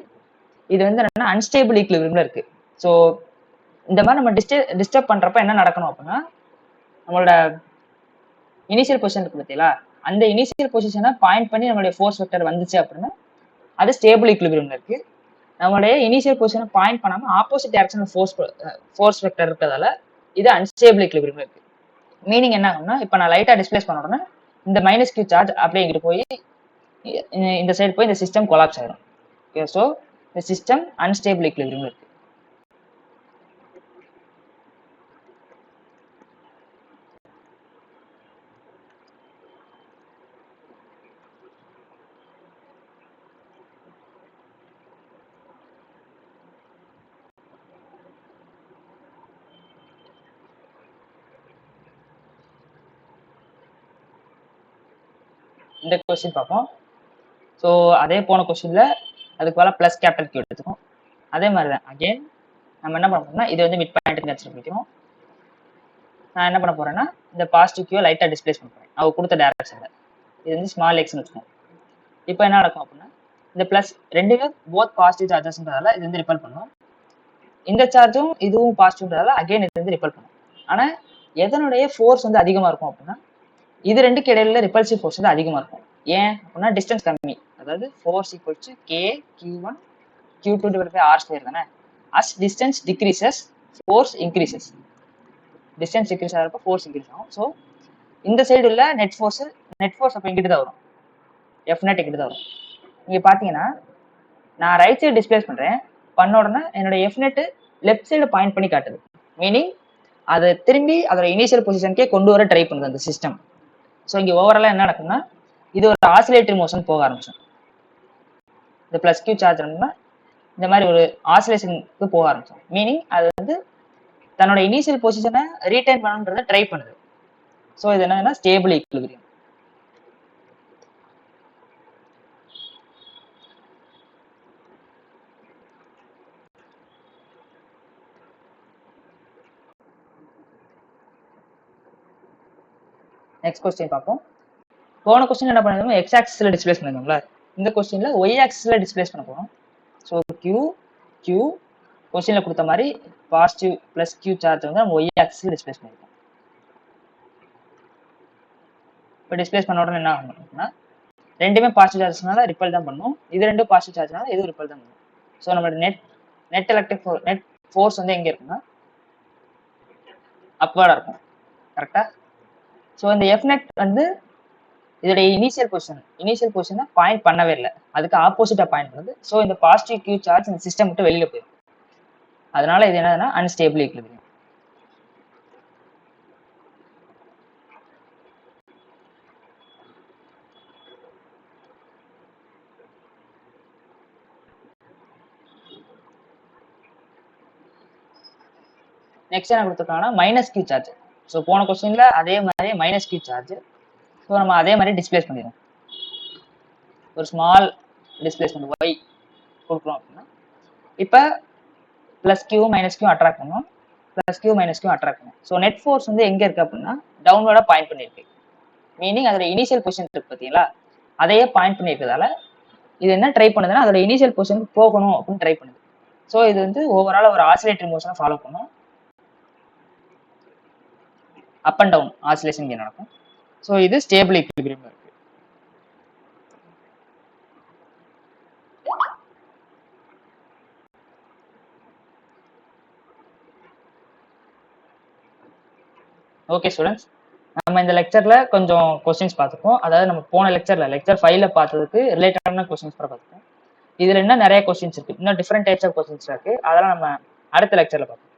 இது வந்து என்னன்னா அன்ஸ்டேபிள் ஈக்குலிபிரியம்ல இருக்கு. ஸோ இந்த மாதிரி நம்ம டிஸ்டர்ப் பண்றப்ப என்ன நடக்கணும் அப்படின்னா நம்மளோட இனிஷியல் பொசிஷன் இருக்கு பார்த்தீங்களா, அந்த இனிஷியல் பொசிஷனை பாயிண்ட் பண்ணி நம்மளுடைய ஃபோர்ஸ் வெக்டர் வந்துச்சு அப்படின்னா அது ஸ்டேபிள் ஈக்குலிபிரியம்ல இருக்கு. நம்மளுடைய இனிஷியல் பொசிஷனை பாயிண்ட் பண்ணாம ஆப்போசிட் டைரக்ஷன்ல ஃபோர்ஸ் வெக்டர் இருக்கிறதால இது அன்ஸ்டேபிள் ஈக்குலிபிரியம்ல இருக்கு. மீனிங் என்ன ஆகும்னா இப்போ நான் லைட்டா டிஸ்பிளேஸ் பண்ண உடனே இந்த மைனஸ் கியூ சார்ஜ் அப்படியே இங்கிட்டு போய் இந்த சைடு போய் இந்த சிஸ்டம் கொலாப்ஸ் ஆயிடும். ஓகே, ஸோ இந்த சிஸ்டம் அன்ஸ்டேபிள் ஈக்குலிபிரியம்ல இருக்கு. இந்த கொஸ்டின் பார்ப்போம். ஸோ அதே போன கொஸ்டின்ல அதுக்கு மேலே ப்ளஸ் கேபிட்டல் கியூ எடுத்துக்கும். அதே மாதிரி தான் அகெயின் நம்ம என்ன பண்ண போறோம்னா இது வந்து மிட் பாயிண்ட் கன்சிடர் பண்ணிக்கிறோம். நான் என்ன பண்ண போறேன்னா இந்த பாசிட்டிவ் கியூ லைட்டா டிஸ்பிளேஸ் பண்ண போறேன் அவங்க கொடுத்த டைரக்ஷன்ல. இது வந்து ஸ்மால் எக்ஸ்னு வச்சுக்கோம். இப்போ என்ன நடக்கும் அப்படின்னா இந்த பிளஸ் ரெண்டுமே போத் பாசிட்டிவ் சார்ஜஸ்ன்றதால இது வந்து ரிப்பல் பண்ணும். இந்த சார்ஜும் இதுவும் பாசிட்டிவ்ன்றதால அகைன் இது வந்து ரிப்பல் பண்ணும். ஆனா எதனுடைய ஃபோர்ஸ் வந்து அதிகமா இருக்கும் அப்படின்னா இது ரெண்டுக்கு இடையில ரிப்பல்சிவ் ஃபோர்ஸ் வந்து அதிகமா இருக்கும். ஏன் அப்படின்னா டிஸ்டன்ஸ் கம்மி, அதாவது force equal to K Q1 Q2 divide by R square தானே. As distance decreases force increases, distance decrease ஆகிறப்ப ஃபோர்ஸ் இன்க்ரீஸ் ஆகும். ஸோ இந்த சைடு உள்ள நெட் ஃபோர்ஸ் அப்போ இங்கிட்டு தான் வரும், எஃப் நெட் இங்கிட்டு தான் வரும். இங்கே பார்த்தீங்கன்னா நான் ரைட் சைடு டிஸ்பிளேஸ் பண்ணுறேன், பண்ண உடனே என்னோட F net left side point பண்ணி காட்டுது. மீனிங் அதை திரும்பி அதோட இனிஷியல் பொசிஷனுக்கே கொண்டு வர ட்ரை பண்ணுது அந்த சிஸ்டம். ஸோ இங்கே ஓவராலாக என்ன நடக்கும்னா இது ஒரு ஆசிலேட்டரி மோஷன் போக ஆரம்பிச்சோம். இந்த பிளஸ் கியூ சார்ஜ் இந்த மாதிரி ஒரு ஆசிலேஷனுக்கு போக ஆரம்பிச்சோம். மீனிங் அது வந்து தன்னோட இனிஷியல் பொசிஷனை ரீடைன் பண்ணணுன்றதை ட்ரை பண்ணுது. ஸோ இது என்னன்னா ஸ்டேபிள் ஈக்குலிபிரியம். நெக்ஸ்ட் கொஸ்டின் பார்ப்போம். போன கொஸ்டின் என்ன பண்ணிருந்தோம், எக்ஸ் ஆக்சிஸ்ல டிஸ்பிளேஸ் பண்ணிருந்தோம்ல, இந்த கொஸ்டின்ல ஒய் ஆக்சிஸ்ல டிஸ்பிளேஸ் பண்ண போறோம். ஸோ கியூ கொஸ்டின்ல கொடுத்த மாதிரி பாசிட்டிவ் பிளஸ் கியூ சார்ஜ் வந்து நம்ம ஒய் ஆக்சிஸ்ல டிஸ்பிளேஸ் பண்ணிருக்கோம். இப்போ டிஸ்பிளேஸ் பண்ண உடனே என்ன ஆகும்னா ரெண்டுமே பாசிட்டிவ் சார்ஜ்னால ரிப்பல் தான் பண்ணும், இது ரெண்டும் பாசிட்டிவ் சார்ஜ்னால இது ரிப்பல் தான் பண்ணும். ஸோ நம்மளோட நெட் எலக்ட்ரிக் நெட் ஃபோர்ஸ் வந்து எங்க இருக்குன்னா அப்வர்டா இருக்கும். கரெக்டா? ஸோ இந்த எஃப் நெட் வந்து இதோடைய இனிஷியல் பொசிஷனை பாயிண்ட் பண்ணவே இல்லை, அதுக்கு ஆப்போசிட்டா பாயிண்ட் பண்ணுது. ஸோ இந்த பாசிட்டிவ் கியூ சார்ஜ் இந்த சிஸ்டம் விட்டு வெளியில போயிடும். அதனால இது என்னதுன்னா அன்ஸ்டேபிள் ஈக்குலிபிரியம். நெக்ஸ்ட் என்ன கொடுத்துருக்காங்கன்னா மைனஸ் கியூ சார்ஜ். ஸோ போன கொஸ்டின்ல அதே மாதிரி மைனஸ் கியூ சார்ஜ். ஸோ நம்ம அதே மாதிரி டிஸ்பிளேஸ் பண்ணிடுவோம். ஒரு ஸ்மால் டிஸ்பிளேஸ்மெண்ட் ஒய் கொடுக்குறோம் அப்படின்னா இப்போ plus Q minus Q attract பண்ணும், plus Q minus Q attract பண்ணும். ஸோ நெட் ஃபோர்ஸ் வந்து எங்க இருக்கு அப்படின்னா டவுன்வர்டா பாயிண்ட் பண்ணிருக்கு. மீனிங் அதோட இனிஷியல் பொசிஷன் இருக்கு பார்த்தீங்களா, அதையே பாயிண்ட் பண்ணியிருக்கிறதால இது என்ன ட்ரை பண்ணுதுன்னா அதோட இனிஷியல் பொசிஷனுக்கு போகணும் அப்படின்னு ட்ரை பண்ணுது. ஸோ இது வந்து ஓவரால் ஒரு ஆசிலேட்டரி மோஷனை ஃபாலோ பண்ணும். அப் அண்ட் டவுன் ஆசிலேஷன் இங்கே நடக்கும். ஸோ இது ஸ்டேபிள் ஈக்குலிபிரியம் இருக்கு. ஓகே ஸ்டூடெண்ட்ஸ், நம்ம இந்த லெக்சர்ல கொஞ்சம் கொஸ்டின்ஸ் பார்த்துப்போம். அதாவது நம்ம போன லெக்சர் 5ல பார்த்ததுக்கு ரிலேட்டடான கொஸ்டின்ஸ் கூட பார்த்துப்போம். இதுல இன்னும் நிறைய கொஸ்டின்ஸ் இருக்கு, இன்னும் டிஃப்ரெண்ட் டைப்ஸ் ஆஃப் கொஸ்டின்ஸ் இருக்கு. அதெல்லாம் நம்ம அடுத்த லெக்சர்ல பார்ப்போம்.